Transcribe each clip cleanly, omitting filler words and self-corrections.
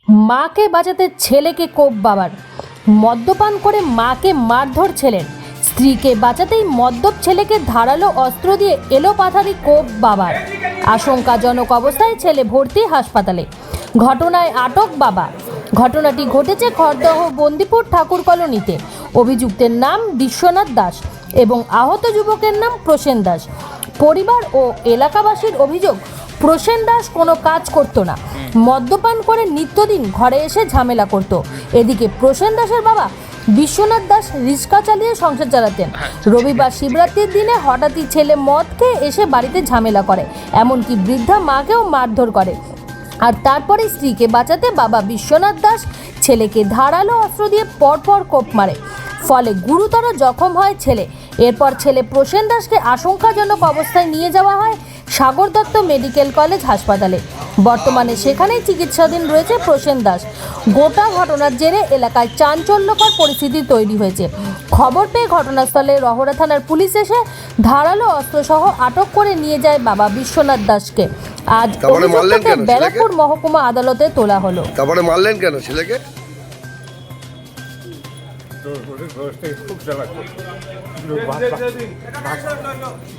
মাকে বাঁচাতে ছেলেকে কোপ বাবার। মদ্যপান করে মাকে মারধর ছেলের। স্ত্রীকে বাঁচাতেই মদ্যপ ছেলেকে ধারালো অস্ত্র দিয়ে এলোপাথারি কোপ বাবার। আশঙ্কাজনক অবস্থায় ছেলে ভর্তি হাসপাতালে। ঘটনায় আটক বাবা। ঘটনাটি ঘটেছে খড়দহ বন্দিপুর ঠাকুর কলোনিতে। অভিযুক্তের নাম বিশ্বনাথ দাস এবং আহত যুবকের নাম প্রসেন দাস। পরিবার ও এলাকাবাসীর অভিযোগ, প্রসেন দাস কোনো কাজ করতো না, মদ্যপান করে নিত্যদিন ঘরে এসে ঝামেলা করত। এদিকে প্রসেন দাসের বাবা বিশ্বনাথ দাস রিক্সা চালিয়ে সংসার চালাতেন। রবিবার শিবরাত্রির দিনে হঠাৎই ছেলে মদ খেয়ে এসে বাড়িতে ঝামেলা করে, এমনকি বৃদ্ধা মাকেও মারধর করে। আর তারপরে স্ত্রীকে বাঁচাতে বাবা বিশ্বনাথ দাস ছেলেকে ধারালো অস্ত্র দিয়ে পরপর কোপ মারে, ফলে গুরুতর জখম হয় ছেলে। এরপর ছেলে প্রসেন দাসকে আশঙ্কাজনক অবস্থায় নিয়ে যাওয়া হয় সাগর দত্ত মেডিকেল কলেজ হাসপাতালে। বর্তমানে সেখানেই চিকিৎসাধীন রয়েছে প্রসেন দাস। গোটা ঘটনার জেরে এলাকায় চাঞ্চল্যকর পরিস্থিতি তৈরি হয়েছে। খবর পেয়ে ঘটনাস্থলে রহরা থানার পুলিশ এসে ধারালো অস্ত্রসহ আটক করে নিয়ে যায় বাবা বিশ্বনাথ দাসকে। আজ অভিযুক্তকে ব্যারাকপুর মহকুমা আদালতে তোলা হলো। তারপরে মারলেন কেন ছেলেকে? খুব জ্বালা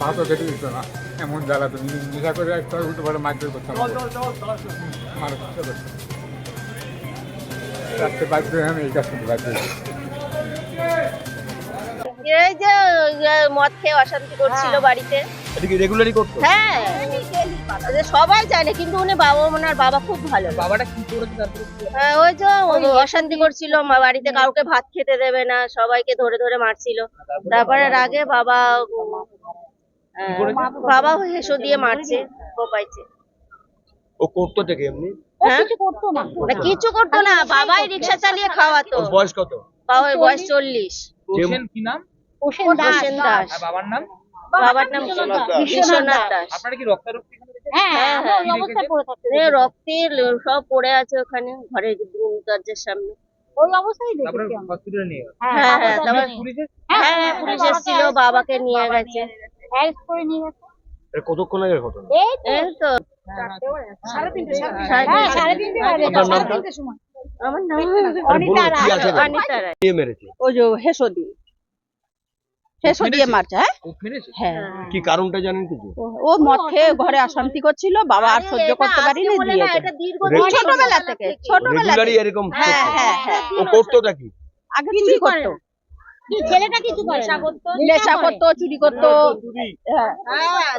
ভাতও খেতে দিত না, এমন জ্বালা। তুমি নেশা করে একটা উল্টো পাল্টা মারধর করতাম, মারার চেষ্টা করতাম। রাত্রে বাধ্য হয়ে আমি এই কাজ করতে বাধ্য হয়েছি। এই যে মদ খেয়ে অশান্তি করছিল বাড়িতে। এটা কি রেগুলারই করতো? হ্যাঁ, সবাই জানে, কিন্তু উনি বাবা, ওনার বাবা খুব ভালো। বাবাটা কি করেছে তারপরে? হ্যাঁ, ওই যে অশান্তি করছিল, বাড়িতে কাউকে ভাত খেতে দেবে না, সবাইকে ধরে ধরে মারছিল। তারপরে রাগে বাবা হেসো দিয়ে মারছে, কোপাইছে। ও করতো থেকে এমনি? হ্যাঁ, কিছু করতো না, বাবাই রিক্সা চালিয়ে খাওয়াতো। বয়স কত? বাবার বয়স 40। প্রসেন কি নাম? প্রসেন দাস। আর বাবার নাম? বাবার নাম বিশ্বনাথ দাস। আপনারা কি রক্তারক্তি? হ্যাঁ, রক্তের সব পড়ে আছে ওখানে ঘরের দরজার সামনে। ওই অবস্থায় তারপরে দেখেছি হসপিটালে নিয়ে গেল। হ্যাঁ, তারপর হ্যাঁ, পুলিশ এসেছিল, বাবাকে নিয়ে গেছে। অ্যারেস্ট করে নিয়ে গেছে। কতক্ষণ আগের ঘটনা? এই তো এই তো সাড়ে তিনটে সাড়ে আপনার নামটা? তিনটের সময়। আমার নাম অনিতা রায়। অনিতা রায়। কে মেরেছে? ওই যে হেসো দিয়ে মারছে। খুব মেরেছে? হ্যাঁ, কি কারণটা জানেন কিছু? ও মদ খেয়ে ঘরে অশান্তি করছিল, বাবা আর সহ্য করতে পারিনি, দিয়েছে। ছোটবেলা থেকে রেগুলারই এরকম হ্যাঁ, করতো? হ্যাঁ, হ্যাঁ। ও করতোটা কি? আগে চুরি করতো, কি ছেলেটা কিছু করে না? নেশা করতো, চুরি করতো। হ্যাঁ,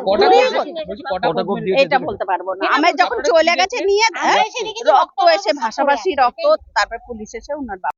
কটা চুরি কোপ? করতো। বলছি কটা কটা কোপ কোপ মেরেছে? দিয়েছে? এটা বলতে পারবো না, আমি যখন চলে গেছে নিয়ে রক্ত এসে ভাসাভাসি রক্ত, তারপর পুলিশ এসে উনার বাবা